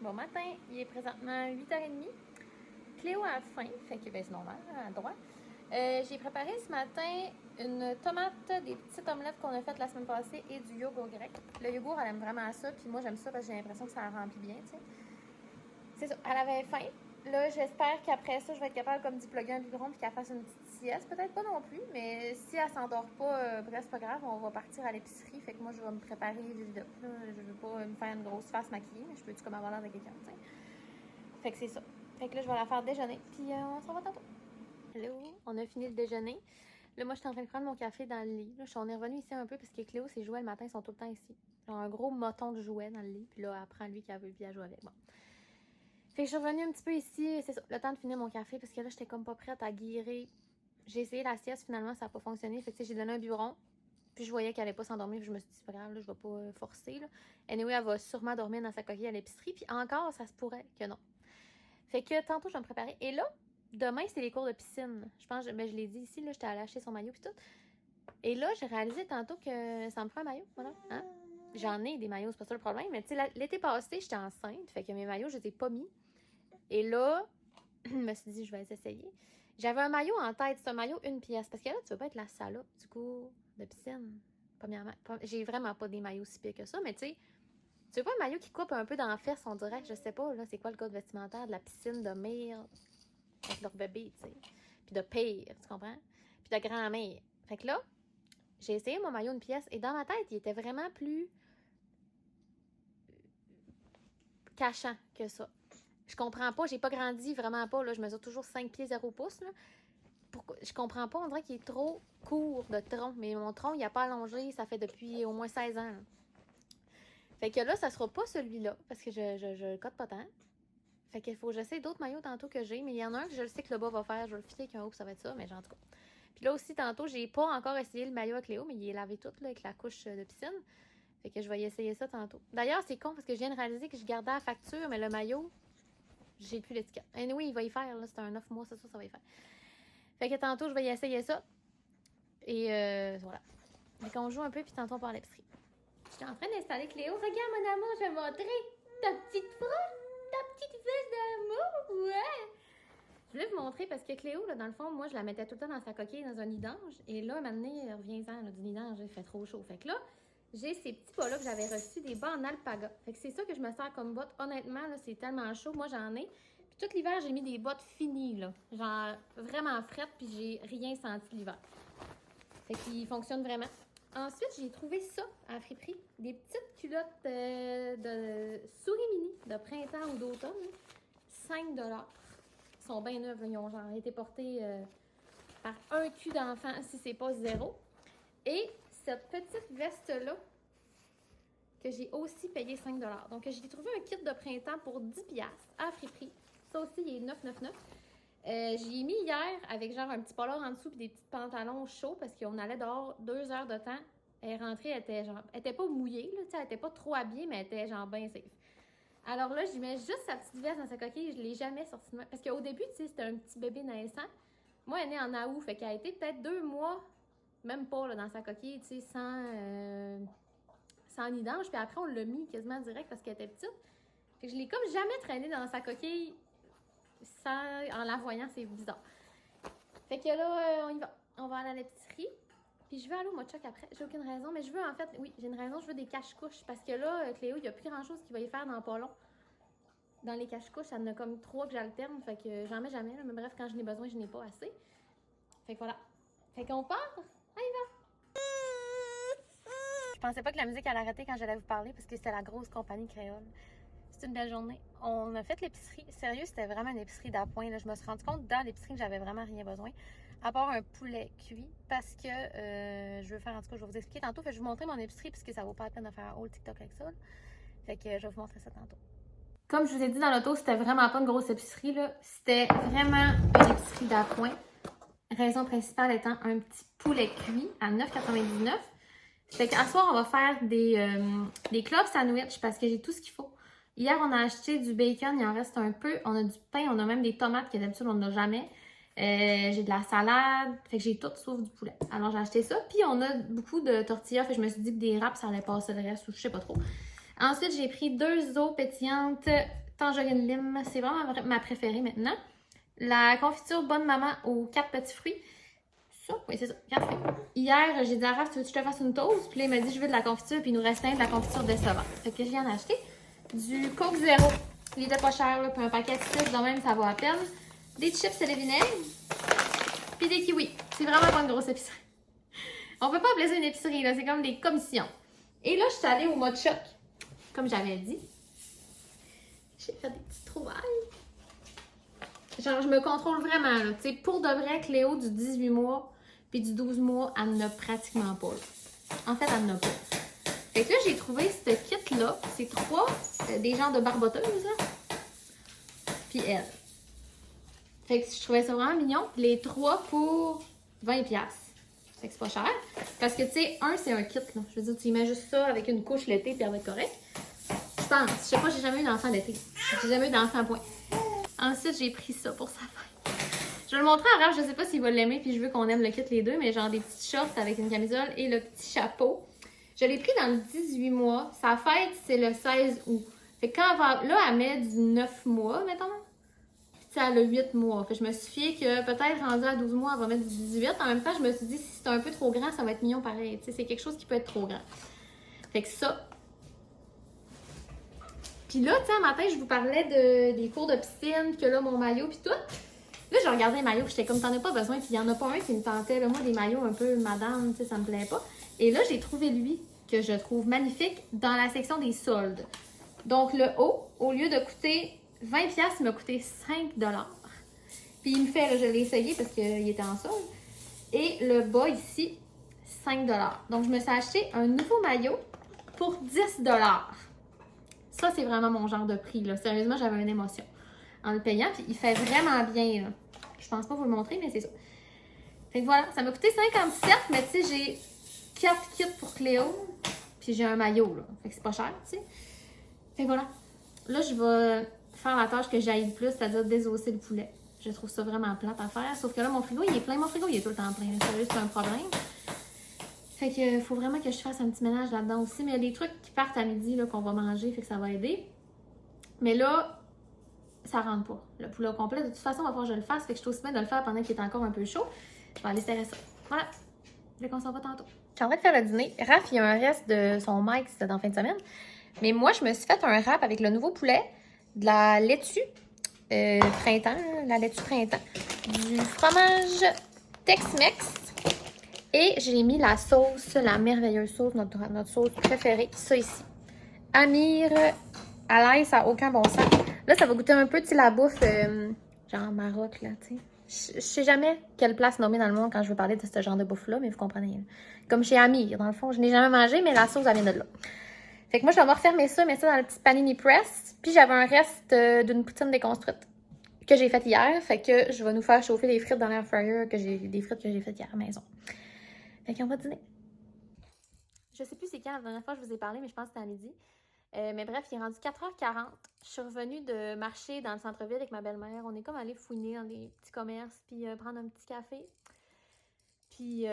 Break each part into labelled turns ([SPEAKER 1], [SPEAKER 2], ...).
[SPEAKER 1] Bon matin, il est présentement 8h30. Cléo a faim, fait que c'est normal, elle a droit. J'ai préparé ce matin une tomate, des petites omelettes qu'on a faites la semaine passée et du yogourt grec. Le yogourt, elle aime vraiment ça, puis moi j'aime ça parce que j'ai l'impression que ça la remplit bien, tu sais. C'est ça, elle avait faim. Là, j'espère qu'après ça, je vais être capable comme d'y plugger un biberon puis qu'elle fasse une petite sieste. Peut-être pas non plus, mais si elle s'endort pas, bref, c'est pas grave, on va partir à l'épicerie. Fait que moi, je vais me préparer vite. Je veux pas me faire une grosse face maquillée, mais je peux-tu comme avoir l'air de quelqu'un, tu sais. Fait que c'est ça. Fait que là, je vais la faire déjeuner, puis on s'en va tantôt. Hello, on a fini le déjeuner. Là, moi, je suis en train de prendre mon café dans le lit. Là, on est revenu ici un peu parce que Cléo, ses jouets le matin, sont tout le temps ici. Genre un gros moton de jouets dans le lit, puis là, elle prend lui qu'elle veut, puis elle joue avec. Bon. Fait que je suis revenue un petit peu ici, c'est ça, le temps de finir mon café, parce que là, j'étais comme pas prête à guérir. J'ai essayé la sieste, finalement, ça n'a pas fonctionné. Fait que j'ai donné un biberon, puis je voyais qu'elle allait pas s'endormir, puis je me suis dit, c'est pas grave, là, je vais pas forcer, là. Anyway, elle va sûrement dormir dans sa coquille à l'épicerie, puis encore, ça se pourrait que non. Fait que tantôt, je vais me préparer. Et là, demain, c'est les cours de piscine. Je pense, ben, je l'ai dit ici, là, j'étais allée acheter son maillot, puis tout. Et là, j'ai réalisé tantôt que ça me prend un maillot, voilà, hein? J'en ai des maillots, c'est pas ça le problème, mais tu sais, l'été passé, j'étais enceinte, fait que mes maillots, je les ai pas mis. Et là, je me suis dit, je vais essayer. J'avais un maillot en tête, c'est un maillot une pièce. Parce que là, tu veux pas être la salope du cours de piscine. Premièrement, j'ai vraiment pas des maillots si pires que ça, mais tu sais, tu veux pas un maillot qui coupe un peu dans la fesse, on dirait, je sais pas, là, c'est quoi le code vestimentaire de la piscine de mère avec leur bébé, tu sais. Puis de père, tu comprends? Puis de grand-mère. Fait que là, j'ai essayé mon maillot une pièce et dans ma tête, il était vraiment plus cachant que ça. Je comprends pas, j'ai pas grandi vraiment pas, là, je mesure toujours 5 pieds 0 pouces, là. Pourquoi? Je comprends pas, on dirait qu'il est trop court de tronc, mais mon tronc, il a pas allongé, ça fait depuis au moins 16 ans. Là. Fait que là, ça sera pas celui-là, parce que je le cote pas tant. Fait qu'il faut que j'essaie d'autres maillots tantôt que j'ai, mais il y en a un que je sais que le bas va faire, je vais le filer avec un haut, ça va être ça, mais en tout cas. Puis là aussi, tantôt, j'ai pas encore essayé le maillot à Cléo, mais il est lavé tout, là, avec la couche de piscine. Fait que je vais y essayer ça tantôt. D'ailleurs, c'est con, parce que je viens de réaliser que je gardais la facture, mais le maillot, j'ai plus l'étiquette. Anyway, il va y faire, là, c'est un 9 mois, c'est ça, ça va y faire. Fait que tantôt, je vais y essayer ça. Et voilà. Fait qu'on joue un peu, puis tantôt, on part à l'épicerie. Je suis en train d'installer Cléo. Regarde, mon amour, je vais montrer ta petite frotte, ta petite fesse d'amour. Ouais! Je voulais vous montrer parce que Cléo, là, dans le fond, moi, je la mettais tout le temps dans sa coquille, dans un nid d'ange. Et là, maintenant, reviens-en, du nid d'ange, il fait trop chaud. Fait que là, j'ai ces petits bas-là que j'avais reçus, des bas en alpaga. Fait que c'est ça que je me sers comme bottes. Honnêtement, là, c'est tellement chaud. Moi, j'en ai. Puis tout l'hiver, j'ai mis des bottes finies, là. Genre, vraiment frettes, puis j'ai rien senti l'hiver. Fait qu'ils fonctionnent vraiment. Ensuite, j'ai trouvé ça à la friperie. Des petites culottes de souris mini de printemps ou d'automne. 5 $. Ils sont bien neuves. Ils ont genre été portés par un cul d'enfant, si c'est pas 0. Et cette petite veste-là, que j'ai aussi payé 5 $. Donc, j'ai trouvé un kit de printemps pour 10 $ à la friperie. Ça aussi, il est 9,99 $. J'y ai mis hier avec genre un petit polar en dessous et des petits pantalons chauds parce qu'on allait dehors 2 heures de temps. Elle est rentrée, elle était pas mouillée, là, elle était pas trop habillée, mais elle était genre bien safe. Alors là, j'y mets juste sa petite veste dans sa coquille, je l'ai jamais sortie de moi. Parce qu'au début, tu sais, c'était un petit bébé naissant. Moi, elle est née en août, fait qu'elle a été peut-être 2 mois, même pas là, dans sa coquille, tu sais, sans nid d'ange. Puis après, on l'a mis quasiment direct parce qu'elle était petite. Fait que je l'ai comme jamais traînée dans sa coquille en la voyant, c'est bizarre. Fait que là, on y va. On va aller à l'épicerie. Puis je veux aller au Mochoc après. J'ai aucune raison, mais je veux en fait, oui, j'ai une raison, je veux des cache-couches. Parce que là, Cléo, il n'y a plus grand-chose qui va y faire dans pas long. Dans les cache-couches, ça en a comme 3 que j'alterne. Fait que j'en mets jamais. Là. Mais bref, quand je n'ai besoin, je n'ai pas assez. Fait que voilà. Fait qu'on part. On y va. Je pensais pas que la musique allait arrêter quand j'allais vous parler parce que c'était la grosse compagnie créole. C'est une belle journée. On a fait l'épicerie. Sérieux, c'était vraiment une épicerie d'appoint. Je me suis rendu compte dans l'épicerie que j'avais vraiment rien besoin. À part un poulet cuit. Parce que je veux faire, en tout cas, je vais vous expliquer tantôt. Fait que je vais vous montrer mon épicerie puisque ça vaut pas la peine de faire un haul TikTok avec ça. Là. Fait que je vais vous montrer ça tantôt. Comme je vous ai dit dans l'auto, c'était vraiment pas une grosse épicerie. C'était vraiment une épicerie d'appoint. Raison principale étant un petit poulet cuit à 9,99 $. Fait qu'à soir, on va faire des clubs sandwich parce que j'ai tout ce qu'il faut. Hier, on a acheté du bacon, il en reste un peu. On a du pain, on a même des tomates que d'habitude, on n'a jamais. J'ai de la salade, fait que j'ai tout sauf du poulet. Alors, j'ai acheté ça. Puis, on a beaucoup de tortillas, fait que je me suis dit que des wraps, ça allait passer le reste ou je sais pas trop. Ensuite, j'ai pris 2 eaux pétillantes tangerine lime. C'est vraiment ma préférée maintenant. La confiture Bonne Maman aux 4 petits fruits. Ça, oui, c'est ça, 4 fruits. Hier, j'ai dit à Raph, tu veux que je te fasse une toast? Puis là, il m'a dit, je veux de la confiture, puis il nous restait de la confiture décevante. Fait que je viens d'acheter du Coke Zéro. Il était pas cher, là, puis un paquet de 6, de même, ça vaut à peine. Des chips et des vinaigres, puis des kiwis. C'est vraiment pas une grosse épicerie. On peut pas appeler ça une épicerie, là, c'est comme des commissions. Et là, je suis allée au mode choc, comme j'avais dit. J'ai fait des petites trouvailles. Genre, je me contrôle vraiment, là. Tu sais, pour de vrai, Cléo, du 18 mois puis du 12 mois, elle n'a pratiquement pas. En fait, elle n'a pas. Fait que là, j'ai trouvé ce kit-là. C'est 3 des genres de barboteuses, là. Puis elle. Fait que je trouvais ça vraiment mignon. Les 3 pour 20$. Fait que c'est pas cher. Parce que, tu sais, c'est un kit, là. Je veux dire, tu y mets juste ça avec une couche l'été, puis elle va être correcte. Je pense. Je sais pas, j'ai jamais eu d'enfant d'été. J'ai jamais eu d'enfant, point. Ensuite, j'ai pris ça pour sa fête. Je vais le montrer à Raph, je sais pas s'il va l'aimer, puis je veux qu'on aime le kit les deux, mais genre des petits shorts avec une camisole et le petit chapeau. Je l'ai pris dans le 18 mois. Sa fête, c'est le 16 août. Fait que quand elle va, là, elle met du 9 mois, mettons. Puis elle a 8 mois. Fait que je me suis fiée que peut-être rendue à 12 mois, elle va mettre du 18. En même temps, je me suis dit, si c'est un peu trop grand, ça va être mignon pareil. Tu sais, c'est quelque chose qui peut être trop grand. Fait que ça. Puis là, tu sais, un matin, je vous parlais des cours de piscine, que là, mon maillot, puis tout. Là, j'ai regardé les maillots, puis j'étais comme, t'en as pas besoin, puis il y en a pas un qui me tentait. Là, moi, des maillots un peu madame, tu sais, ça me plaît pas. Et là, j'ai trouvé lui, que je trouve magnifique, dans la section des soldes. Donc, le haut, au lieu de coûter 20$, il m'a coûté 5$. Puis il me fait, là, je l'ai essayé parce qu'il était en solde. Et le bas, ici, 5$. Donc, je me suis acheté un nouveau maillot pour 10$. Ça, c'est vraiment mon genre de prix, là. Sérieusement, j'avais une émotion en le payant. Puis il fait vraiment bien, là. Je pense pas vous le montrer, mais c'est ça. Fait que voilà, ça m'a coûté 57$, mais tu sais, j'ai 4 kits pour Cléo. Puis j'ai un maillot, là. Fait que c'est pas cher, tu sais. Fait que voilà. Là, je vais faire la tâche que j'aille le plus, c'est-à-dire désosser le poulet. Je trouve ça vraiment plate à faire. Sauf que là, mon frigo, il est plein. Mon frigo, il est tout le temps plein. Sérieux, c'est un problème. Fait que faut vraiment que je fasse un petit ménage là-dedans aussi. Mais il y a des trucs qui partent à midi là, qu'on va manger, fait que ça va aider. Mais là, ça rentre pas. Le poulet au complet, de toute façon, il va falloir que je le fasse. Fait que je suis aussi bien de le faire pendant qu'il est encore un peu chaud. Je vais aller serrer ça. Voilà. Je qu'on s'en va tantôt. Je suis en train de faire le dîner. Raph, il y a un reste de son Mike, c'était dans la fin de semaine. Mais moi, je me suis fait un wrap avec le nouveau poulet, de la laitue printemps, la laitue printemps, du fromage Tex-Mex. Et j'ai mis la sauce, la merveilleuse sauce, notre sauce préférée, ça ici. Amir, à l'ail, ça n'a aucun bon sens. Là, ça va goûter un peu, tu sais, la bouffe, genre Maroc, là, tu sais. Je sais jamais quelle place nommer dans le monde quand je veux parler de ce genre de bouffe-là, mais vous comprenez. Comme chez Amir, dans le fond, je n'ai jamais mangé, mais la sauce, elle vient de là. Fait que moi, je vais me refermer ça, mettre ça dans le petit panini press. Puis j'avais un reste d'une poutine déconstruite que j'ai faite hier. Fait que je vais nous faire chauffer les frites dans l'air fryer, des frites que j'ai faites hier à la maison. Fait qu'on va dîner. Je sais plus c'est quand la dernière fois que je vous ai parlé, mais je pense que c'était à midi. Mais bref, il est rendu 4h40. Je suis revenue de marcher dans le centre-ville avec ma belle-mère. On est comme allé fouiner dans des petits commerces, puis prendre un petit café. Puis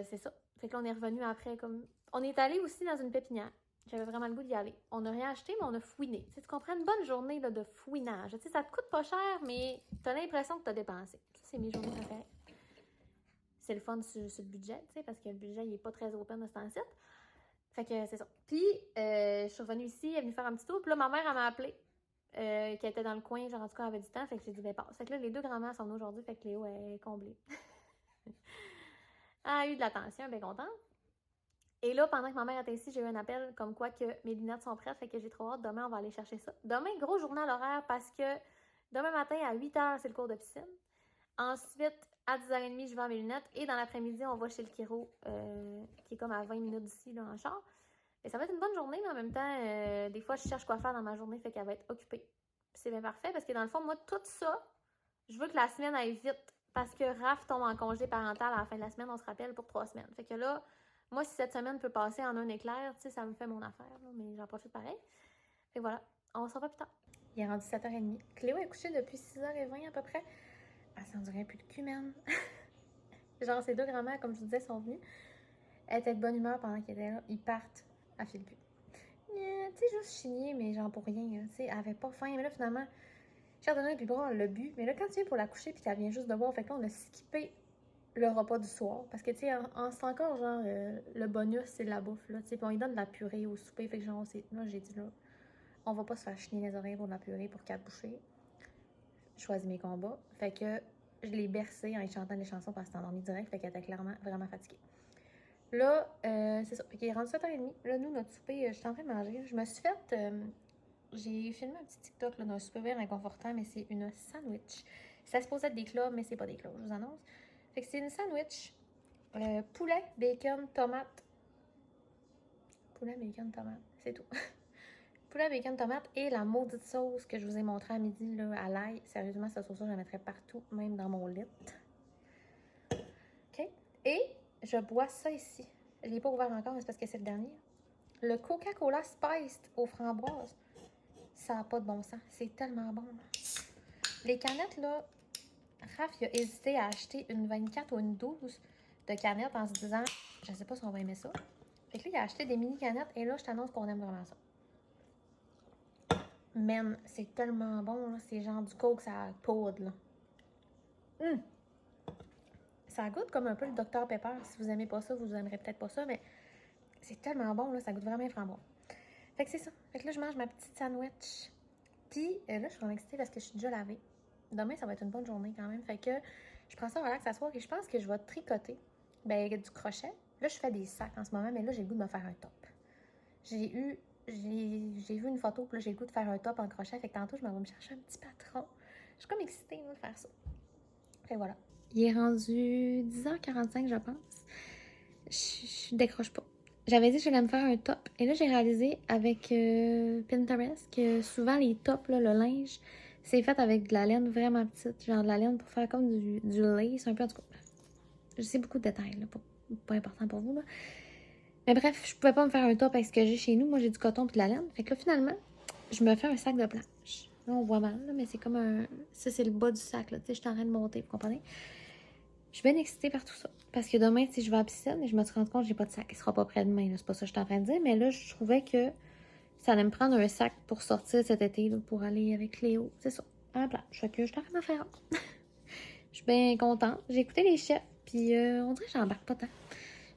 [SPEAKER 1] c'est ça. Fait que là, on est revenu après comme... On est allé aussi dans une pépinière. J'avais vraiment le goût d'y aller. On n'a rien acheté, mais on a fouiné. Tu sais, tu comprends? Une bonne journée là, de fouinage. Tu sais, ça te coûte pas cher, mais tu as l'impression que tu as dépensé. Ça, c'est mes journées préférées. C'est le fun sur le budget, tu sais, parce que le budget, il est pas très open de ce temps-ci. Fait que c'est ça. Puis, je suis revenue ici, elle est venue faire un petit tour. Puis là, ma mère, elle m'a appelé, qui était dans le coin, genre en tout cas, elle avait du temps. Fait que j'ai dit, ben passe. Fait que là, les deux grands-mères sont venues aujourd'hui, fait que Léo est comblée. Elle a eu de l'attention, elle est bien contente. Et là, pendant que ma mère était ici, j'ai eu un appel comme quoi que mes lunettes sont prêtes, fait que j'ai trop hâte. Demain, on va aller chercher ça. Demain, gros journal horaire parce que demain matin, à 8h, c'est le cours de piscine. Ensuite, à 10h30, je vais à mes lunettes. Et dans l'après-midi, on va chez le chiro, qui est comme à 20 minutes d'ici, là, en char. Et ça va être une bonne journée, mais en même temps, des fois, je cherche quoi faire dans ma journée, fait qu'elle va être occupée. Puis c'est bien parfait, parce que dans le fond, moi, tout ça, je veux que la semaine aille vite. Parce que Raph tombe en congé parental à la fin de la semaine, on se rappelle, pour 3 semaines. Fait que là, moi, si cette semaine peut passer en un éclair, tu sais, ça me fait mon affaire, là, mais j'en profite pareil. Fait que voilà, on se revoit plus tard. Il est rendu 7h30. Cléo est couchée depuis 6h20 à peu près. Elle s'en dirait plus de cul, man. Genre, ces deux grands-mères, comme je vous disais, sont venues. Elle était de bonne humeur pendant qu'ils étaient là. Ils partent. Elle file plus. tu sais, juste chigner, mais genre pour rien, tu sais, elle avait pas faim. Mais là, finalement, j'ai redonné le biberon, elle l'a bu. Mais là, quand tu viens pour la coucher, puis qu'elle vient juste de boire, fait que là, on a skippé le repas du soir. Parce que, tu sais, c'est encore genre, le bonus, c'est de la bouffe, là, tu sais, puis on lui donne de la purée au souper. Fait que genre, là, j'ai dit, là, on va pas se faire chigner les oreilles pour de la purée pour 4 bouchées. Je choisis mes combats. Fait que je l'ai bercée en lui chantant des chansons parce qu'elle s'est endormie direct. Fait qu'elle était clairement vraiment fatiguée. Là, c'est ça. Fait qu'il est rendu 7h30. Là, nous, notre souper, je suis en train de manger. Je me suis fait. J'ai filmé un petit TikTok d'un souper vert inconfortable, mais c'est une sandwich. Ça se posait être des clubs, mais c'est pas des clubs, je vous annonce. Fait que c'est une sandwich. Poulet, bacon, tomate. Poulet, bacon, tomate. C'est tout. Poulet, bacon, tomate et la maudite sauce que je vous ai montrée à midi là, à l'ail. Sérieusement, cette sauce-là, je la mettrais partout, même dans mon lit. OK? Et je bois ça ici. Je ne l'ai pas ouvert encore, mais c'est parce que c'est le dernier. Le Coca-Cola Spiced aux framboises. Ça n'a pas de bon sens. C'est tellement bon. Les canettes, là, Raph, il a hésité à acheter une 24 ou une 12 de canettes en se disant, je sais pas si on va aimer ça. Fait que là, il a acheté des mini canettes et là, je t'annonce qu'on aime vraiment ça. Man, c'est tellement bon, là. C'est genre du coke, ça poudre, là. Ça goûte comme un peu le Dr Pepper. Si vous aimez pas ça, vous aimerez peut-être pas ça, mais c'est tellement bon, là. Ça goûte vraiment framboise. Fait que c'est ça. Fait que là, je mange ma petite sandwich. Puis là, je suis vraiment excitée parce que je suis déjà lavée. Demain, ça va être une bonne journée quand même. Fait que je prends ça relax à soir et je pense que je vais tricoter du crochet. Là, je fais des sacs en ce moment, mais là, j'ai le goût de me faire un top. J'ai vu une photo, puis là, j'ai le goût de faire un top en crochet. Fait que tantôt, je m'en vais me chercher un petit patron. Je suis comme excitée moi, de faire ça. Fait voilà. Il est rendu 10h45, je pense. Je décroche pas. J'avais dit que j'allais me faire un top. Et là, j'ai réalisé avec Pinterest que souvent, les tops, là, le linge, c'est fait avec de la laine vraiment petite. Genre de la laine pour faire comme du lace, un peu en tout cas. Je sais beaucoup de détails, là, pas important pour vous, là. Mais bref, je pouvais pas me faire un top avec ce que j'ai chez nous. Moi, j'ai du coton et de la laine. Fait que là, finalement, je me fais un sac de planche. Là, on voit mal, là, mais c'est comme un... Ça, c'est le bas du sac, là. Tu sais, je suis en train de monter, vous comprenez? Je suis bien excitée par tout ça. Parce que demain, si je vais à la piscine et je me suis rendu compte que j'ai pas de sac. Il sera pas près demain, là. C'est pas ça que je suis en train de dire. Mais là, je trouvais que ça allait me prendre un sac pour sortir cet été, là, pour aller avec Léo. C'est ça, à la plage. Fait que je suis en train d'en faire un. Je suis bien contente. J'ai écouté les chefs, puis on dirait que j'embarque pas tant.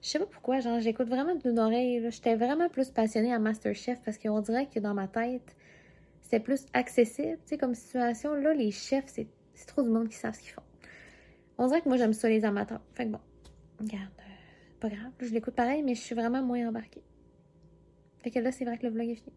[SPEAKER 1] Je sais pas pourquoi, genre, j'écoute vraiment d'une oreille. J'étais vraiment plus passionnée à MasterChef parce qu'on dirait que dans ma tête, c'était plus accessible, tu sais, comme situation. Là, les chefs, c'est trop du monde qui savent ce qu'ils font. On dirait que moi, j'aime ça, les amateurs. Fait que bon, regarde, pas grave. Je l'écoute pareil, mais je suis vraiment moins embarquée. Fait que là, c'est vrai que le vlog est fini.